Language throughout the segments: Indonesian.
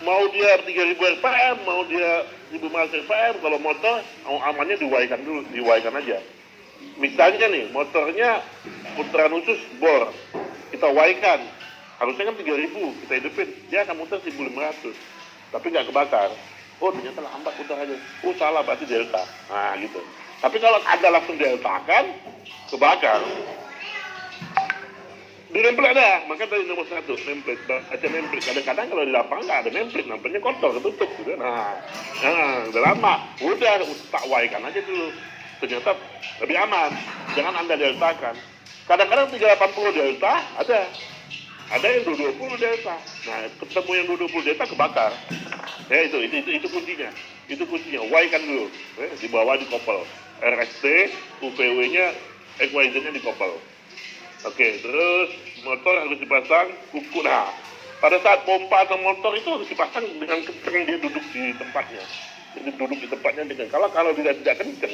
mau dia 3000 rpm, mau dia 1500 rpm, kalau motor amannya diwaikan dulu, diwaikan aja. Misalnya nih, motornya putaran khusus bor, kita waikan, harusnya kan 3000, kita hidupin, dia akan muter 1500, tapi nggak kebakar. Oh ternyata lambat putarannya, oh salah berarti delta, nah gitu. Tapi kalau ada langsung deltakan, kebakar. Di template ada, maka dari nomor 1, template, baca template. Kadang-kadang kalau di lapangan nggak ada template, nampaknya kotor, ketutup gitu. Nah, udah lama, udah tak waikan aja dulu. Ternyata lebih aman, jangan Anda deltakan. Kadang-kadang 380 delta ada yang 220 delta. Nah, ketemu yang 220 delta kebakar. Ya itu kuncinya. Itu kuncinya, waikan dulu. Di bawah dikopel. RST, UPW-nya, XYZ-nya dikopel. Oke, terus motor harus dipasang kuku. Nah, pada saat pompa atau motor itu harus dipasang dengan kenceng, dia duduk di tempatnya. Jadi duduk di tempatnya dengan kalau dia tidak kenceng,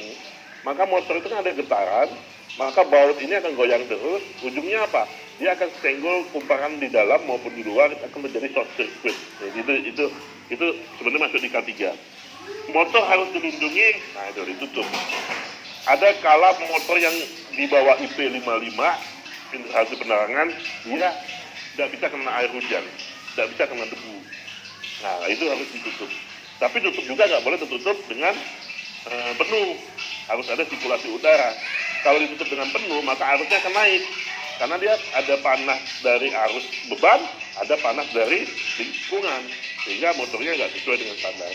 maka motor itu kan ada getaran, maka baut ini akan goyang terus. Ujungnya apa? Dia akan senggol kumparan di dalam maupun di luar, akan menjadi short circuit. Jadi itu sebenarnya masuk di K3. Motor harus dilindungi, nah itu ditutup. Ada kala motor yang di bawah IP 55 hasil penerangan, dia tidak bisa kena air hujan, tidak bisa kena debu. Nah, itu harus ditutup. Tapi tutup juga nggak boleh tertutup dengan penuh. Harus ada sirkulasi udara. Kalau ditutup dengan penuh, maka arusnya akan naik. Karena dia ada panas dari arus beban, ada panas dari lingkungan. Sehingga motornya nggak sesuai dengan standar.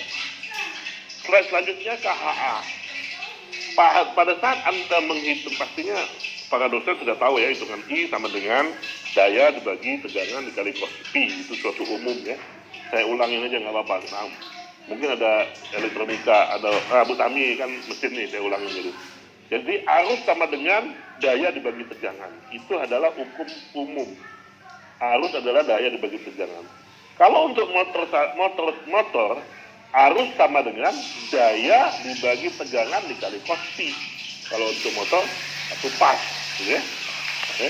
Selanjutnya KHA. Pada saat Anda menghitung, pastinya para dosen sudah tahu ya, hitungan I sama dengan daya dibagi tegangan dikali cos P. Itu suatu umum ya. Saya ulangin aja nggak apa-apa. Nah, mungkin ada elektronika, ada Bu Tami kan mesin nih, saya ulangin dulu. Jadi arus sama dengan daya dibagi tegangan. Itu adalah hukum umum. Arus adalah daya dibagi tegangan. Kalau untuk motor arus sama dengan daya dibagi tegangan dikali cos P. Kalau untuk motor satu pas, gitu ya. Oke.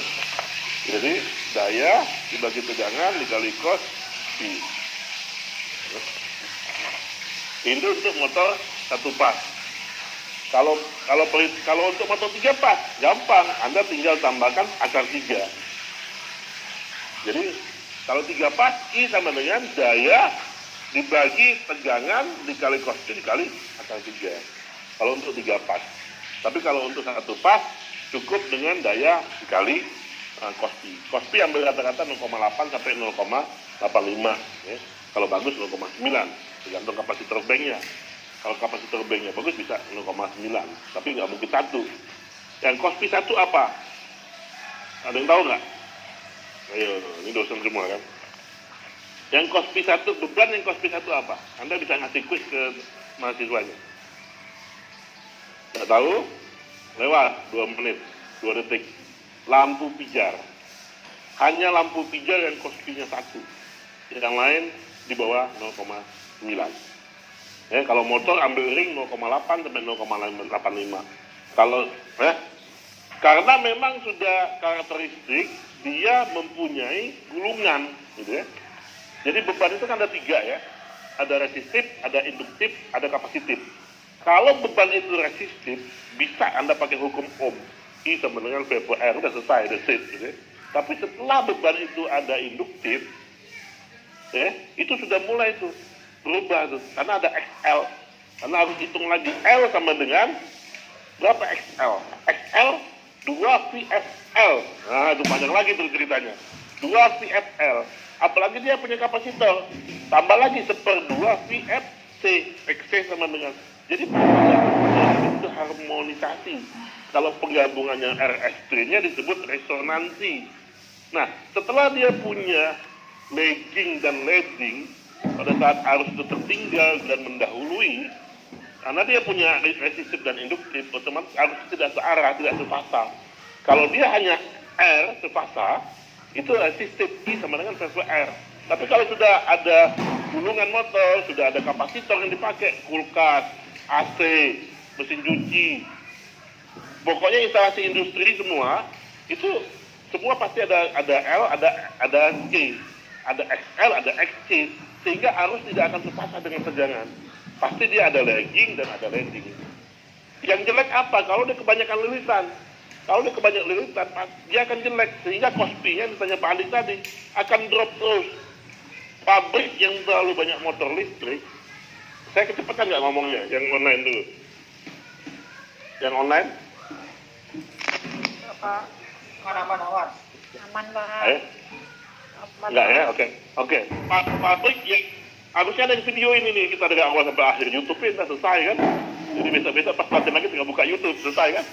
Jadi daya dibagi tegangan dikali cos P. Ini untuk motor satu pas. Kalau untuk motor 3 pas, gampang. Anda tinggal tambahkan akar 3. Jadi kalau 3 pas, I sama dengan daya dibagi tegangan dikali cos P dikali akar 3. Kalau untuk 3 pas. Tapi kalau untuk satu pas, cukup dengan daya dikali cos P. Cos P ambil rata-rata 0,8 sampai 0,85. Ya. Kalau bagus 0,9. Tergantung kapasitor banknya. Kalau kapasitor banknya bagus bisa 0,9. Tapi nggak mungkin 1. Yang cos P 1 apa? Ada yang tahu nggak? Ayo, ini dosen semua kan. Yang cos P 1, beban yang cos P 1 apa? Anda bisa ngasih quiz ke mahasiswanya. Nggak tahu? Lewat 2 menit, 2 detik. Lampu pijar. Hanya lampu pijar yang cos P-nya 1. Yang lain di bawah 0,9. Ya, kalau motor ambil ring 0,8 sampai 0,85. Kalau karena memang sudah karakteristik dia mempunyai gulungan, gitu ya. Jadi beban itu kan ada 3 ya. Ada resistif, ada induktif, ada kapasitif. Kalau beban itu resistif, bisa Anda pakai hukum Ohm. I sama dengan V per R, udah selesai, udah set, gitu ya. Tapi setelah beban itu ada induktif, ya, itu sudah mulai tuh berubah tuh, karena ada XL. Karena harus hitung lagi L sama dengan berapa XL? XL 2 VFL. Nah, itu panjang lagi tuh ceritanya. 2 VFL. Apalagi dia punya kapasitor. Tambah lagi 1/2 VFC. XC sama dengan. Jadi itu harmonisasi. Kalau penggabungannya RS3-nya disebut resonansi. Nah, setelah dia punya lagging dan leading, pada saat arus itu tertinggal dan mendahului, karena dia punya resistif dan induktif, otomatis arus tidak searah, tidak sefasa. Kalau dia hanya R sefasa, itu resistif I sama dengan V per R. Tapi kalau sudah ada gulungan motor, sudah ada kapasitor yang dipakai, kulkas, AC, mesin cuci, pokoknya instalasi industri semua, itu semua pasti ada L, ada C, ada XL, ada XC. sehingga arus tidak akan terpasang dengan tegangan. Pasti dia ada lagging dan ada landing. Yang jelek apa? Kalau dia kebanyakan lilitan. Kalau dia kebanyakan lilitan, dia akan jelek. Sehingga cost-nya, ditanya Pak Andi tadi, akan drop terus. Pabrik yang terlalu banyak motor listrik, saya kecepatan nggak ngomongnya? Yang online dulu. Yang online? Pak. Aman, Pak. Aman, Pak. Ayo. Enggak ya? Oke. Pabrik yang harusnya ada di video ini nih, kita dari awal sampai akhir YouTube ini udah selesai kan? Jadi besok-besok pas latihan lagi tinggal buka YouTube, selesai kan?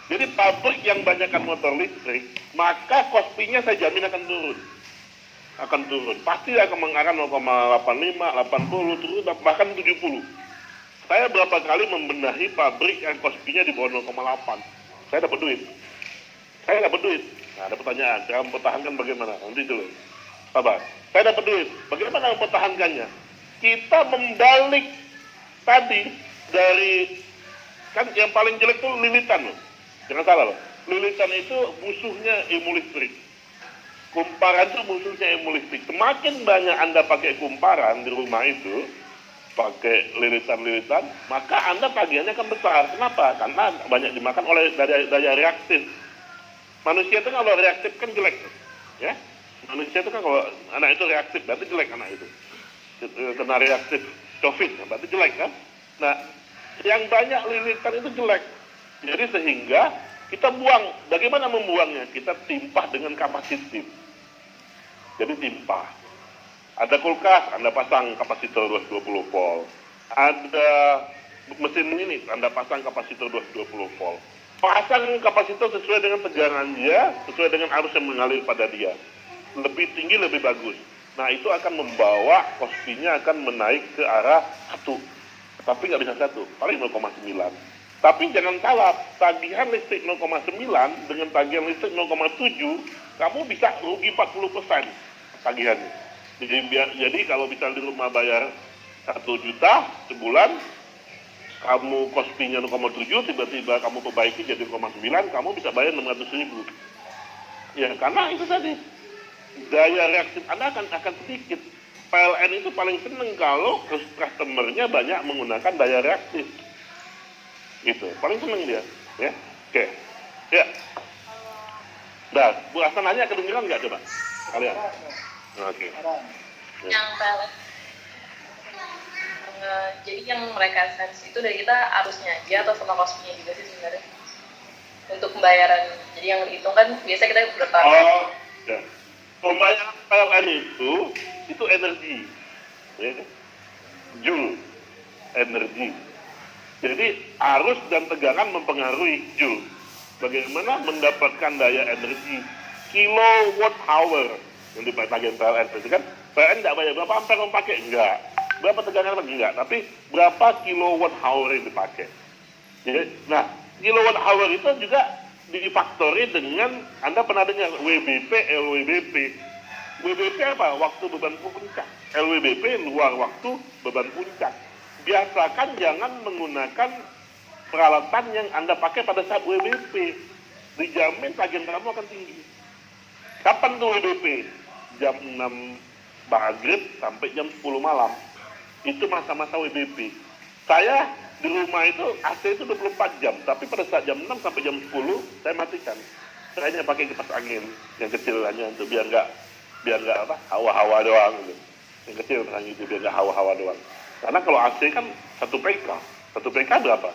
Jadi pabrik yang banyakkan motor listrik, maka cost-nya saya jamin akan turun. Pasti akan mengarah 0,85, 80, turun bahkan 70. Saya berapa kali membenahi pabrik yang cost-nya di bawah 0,8. Saya dapat duit. Nah, ada pertanyaan, cara mempertahankan bagaimana? Nanti dulu. Sabar. Saya dapat duit. Bagaimana mempertahankannya? Kita membalik tadi dari, kan yang paling jelek itu lilitan loh. Jangan salah loh. Lilitan itu musuhnya ilmu listrik. Kumparan itu musuhnya ilmu listrik. Semakin banyak Anda pakai kumparan di rumah itu, pakai lilitan-lilitan, maka Anda tagihannya akan besar. Kenapa? Karena banyak dimakan oleh daya reaktif. Manusia itu kalau reaktif kan jelek, ya. Manusia itu kan kalau anak itu reaktif, berarti jelek anak itu. Kena reaktif COVID, berarti jelek kan. Nah, yang banyak lilitan itu jelek. Jadi sehingga kita buang. Bagaimana membuangnya? Kita timpah dengan kapasitif. Jadi timpah. Ada kulkas, Anda pasang kapasitor 220 volt. Ada mesin ini, Anda pasang kapasitor 220 volt. Pasang kapasitor sesuai dengan tegangan dia, sesuai dengan arus yang mengalir pada dia. Lebih tinggi, lebih bagus. Nah, itu akan membawa cost-nya akan menaik ke arah 1. Tapi nggak bisa 1, paling 0,9. Tapi jangan salah, tagihan listrik 0,9 dengan tagihan listrik 0,7, kamu bisa rugi 40% tagihannya. Jadi kalau misalnya di rumah bayar 1 juta sebulan, kamu cost-nya 0,7, tiba-tiba kamu perbaiki jadi 0,9, kamu bisa bayar 600.000. Ya, karena itu tadi, daya reaktif Anda akan sedikit. PLN itu paling seneng kalau customer-nya banyak menggunakan daya reaktif. Gitu, paling seneng dia. Ya, oke. Ya. Nah, Bu Hasan nanya kedengeran nggak coba? Kalian? Oke. Yang PLN, jadi yang mereka sense itu dari kita arusnya aja atau sama cost-nya juga sih sebenarnya untuk pembayaran. Jadi yang dihitung kan biasa kita berapa? Oh, ya. Pembayaran PLN itu energi, ya. Joule, energi. Jadi arus dan tegangan mempengaruhi joule. Bagaimana mendapatkan daya energi kilowatt hour yang dipakai PLN itu kan? PLN tidak bayar berapa ampere kamu pakai, enggak. Berapa tegangan lagi, enggak. Tapi berapa kilowatt hour yang dipakai. Jadi, nah, kilowatt hour itu juga difaktori dengan, Anda pernah dengar WBP, LWBP. WBP apa? Waktu beban puncak. LWBP luar waktu beban puncak. Biasakan jangan menggunakan peralatan yang Anda pakai pada saat WBP. Dijamin tagihan kamu akan tinggi. Kapan tuh WBP? Jam 6 maghrib sampai jam 10 malam. Itu masa-masa WBP. Saya di rumah itu AC itu 24 jam, tapi pada saat jam 6 sampai jam 10 saya matikan. Saya hanya pakai kipas angin yang kecil hanya untuk biar nggak apa hawa-hawa doang gitu. Yang kecil hanya itu biar nggak hawa-hawa doang. Karena kalau AC kan 1 PK. 1 PK berapa?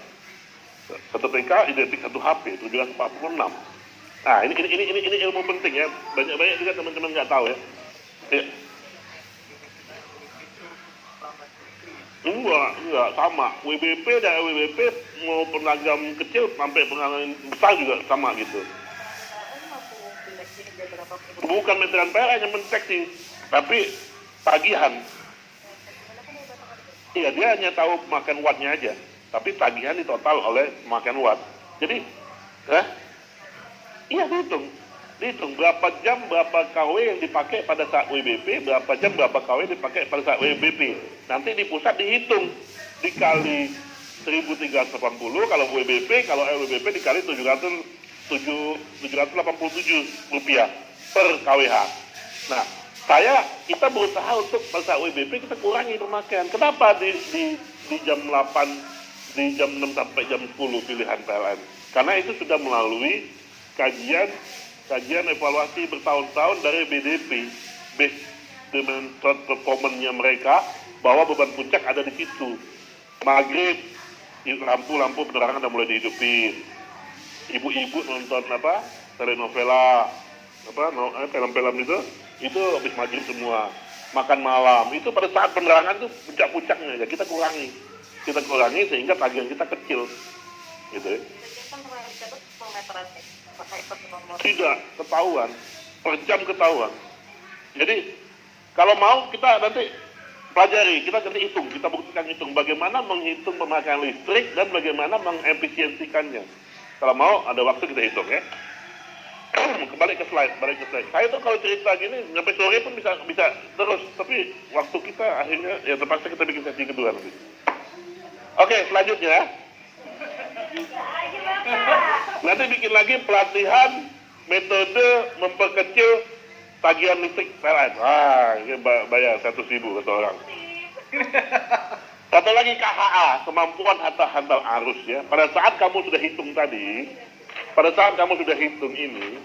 1 PK identik 1 HP 746. Nah, ini ilmu penting ya. Banyak juga teman-teman nggak tahu ya. Ya. Enggak sama. WBP dan WBP mau penajam kecil sampai penajam besar juga sama gitu. Bukan meteran PLN yang mendeteksi, tapi tagihan. Iya, dia hanya tahu makan wattnya aja, tapi tagihan ditotal oleh makan watt. Jadi, iya dihitung berapa jam berapa KW yang dipakai pada saat WBP, berapa jam berapa KW dipakai pada saat WBP. Nanti di pusat dihitung dikali 1380 kalau WBP, kalau LWBP dikali 787 rupiah per KWH. Nah, kita berusaha untuk pada WBP kita kurangi pemakaian. Kenapa di jam 8, di jam 6 sampai jam 10 pilihan PLN? Karena itu sudah melalui kajian evaluasi bertahun-tahun dari BDP, based dengan performanya mereka, bahwa beban puncak ada di situ. Maghrib, lampu penerangan udah mulai dihidupin. Ibu-ibu nonton telenovela, film-film itu habis maghrib semua. Makan malam, itu pada saat penerangan itu puncak-puncaknya, ya kita kurangi sehingga tagihan kita kecil, gitu ya. Tidak ketahuan, per jam ketahuan. Jadi kalau mau kita nanti pelajari, kita nanti kita buktikan bagaimana menghitung pemakaian listrik dan bagaimana mengefisiensikannya. Kalau mau ada waktu kita hitung ya. Balik ke slide. Saya tuh kalau cerita gini sampai sore pun bisa terus, tapi waktu kita akhirnya ya terpaksa kita bikin sesi kedua nanti. Oke, selanjutnya. Nanti bikin lagi pelatihan metode memperkecil tagihan listrik PLN. Ini bayar 100.000 kata orang. Satu lagi KHA, kemampuan hantar arus ya. Pada saat kamu sudah hitung ini,